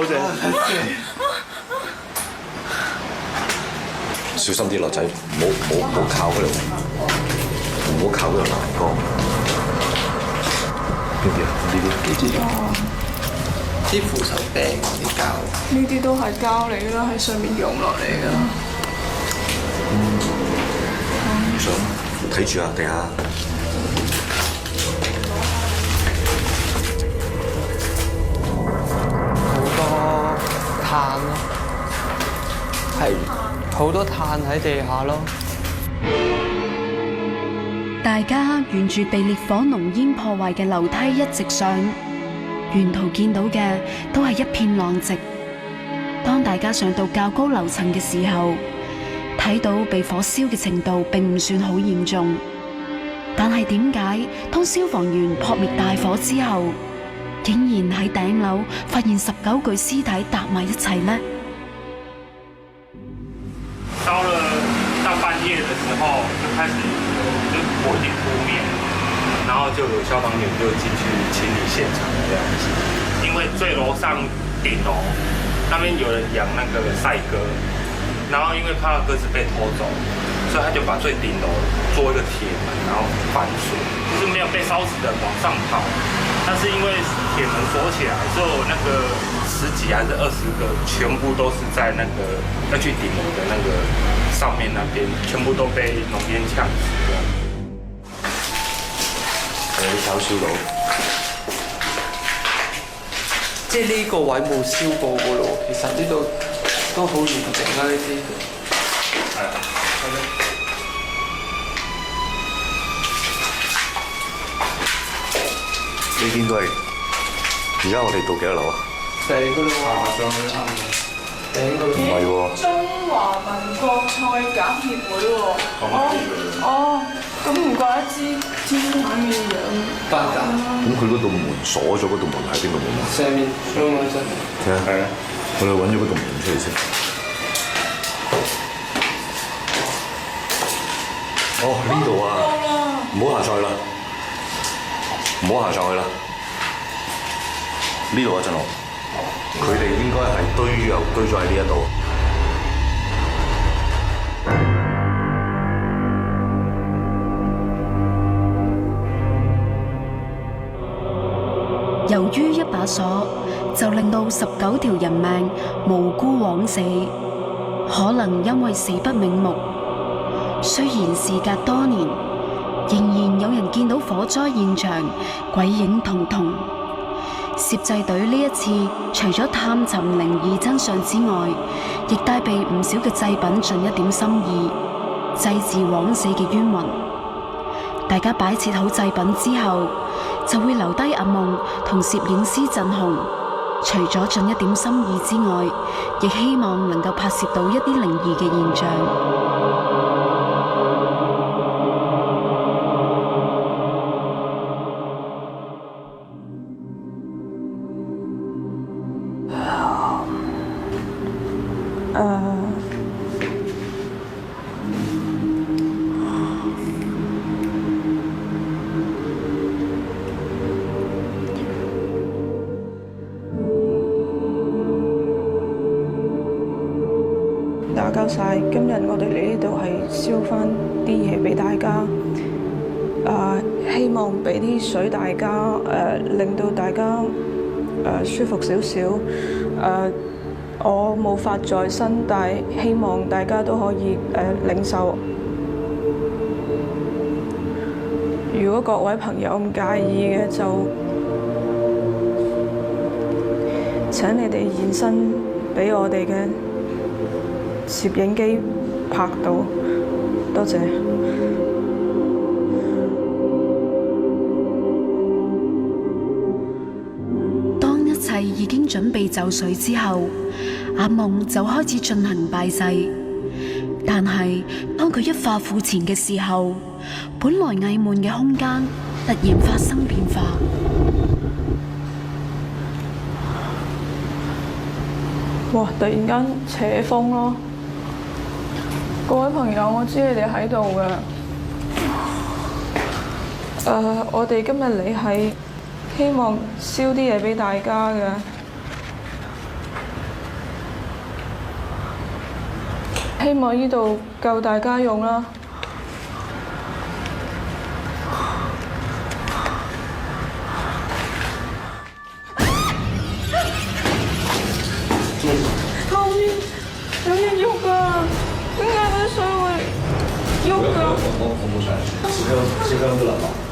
多謝。小心啲，落仔，唔好靠嗰度，唔好靠嗰度欄杆。邊啲啊？呢啲幾支？啲扶手柄啲膠。呢啲都係膠嚟㗎啦，喺上面溶落嚟㗎。唔想睇住啊，地下。好多炭咯，係好多炭喺地下咯。大家沿住被烈火濃煙破壞嘅樓梯一直上，沿途見到嘅都係一片狼藉。當大家上到較高樓層嘅時候，睇到被火燒嘅程度並唔算好嚴重，但係點解當消防員撲滅大火之後，竟然喺頂樓發現19具屍體搭埋一齊呢？到了到半夜的時候，就開始就火已經撲滅，然後就有消防員就進去清理現場這樣子。因為最樓上頂樓那邊有人養那個賽鴿，然後因為怕鴿子被偷走，所以他就把最頂樓做一個鐵門，然後反鎖，就是沒有被燒死的往上跑。但是因為鐵門鎖起來，就那個10幾還是20個，全部都是在那個要去頂樓的那個上面那邊，全部都被濃煙嗆死了。炒燒到，即係呢個位冇燒過噶咯，其實呢度都好完整啦呢啲。係啊。係咯。呢邊都係。而家我哋到幾多樓啊？頂噶咯喎。爬上去啱嘅。頂噶咯。唔係喎。中華民國菜鴿協會喎。哦，咁唔怪得知天下面樣。八格。咁佢嗰道門鎖咗，嗰道門喺邊度門啊？上面裝嗰陣。睇下。係啊。我哋揾咗嗰道門出嚟先。哦，呢度啊！唔好行上去啦，唔好行上去啦。呢度啊，振龍，佢哋應該係堆咗喺呢一度。由於一把鎖，就令到19條人命無辜枉死，可能因為死不瞑目。雖然事隔多年，仍然有人見到火災現場鬼影幢幢。攝製隊呢一次除咗探尋靈異真相之外，亦帶備唔少嘅祭品盡一點心意，祭祀枉死嘅冤魂。大家擺設好祭品之後，就會留低阿夢同攝影師振雄，除咗盡一點心意之外，亦希望能夠拍攝到一啲靈異嘅現象。打攪晒，今日我哋嚟呢度係燒翻啲嘢俾大家，希望俾啲水大家，令到大家舒服少少。我冇法在身，但係希望大家都可以領受。如果各位朋友唔介意嘅，就請你哋現身俾我哋嘅攝影機拍到，多謝。當一切已經準備就緒之後，阿夢就開始進行拜祭。但係當佢一化付錢嘅時候，本來翳悶嘅空間突然發生變化。哇！突然間扯風咯〜各位朋友，我知你哋喺度嘅。我哋今日嚟係希望燒啲嘢俾大家嘅。希望呢度夠大家用啦。後面有人喐㗎，點解啲水會喐㗎？我冇上，這個不冷嗎？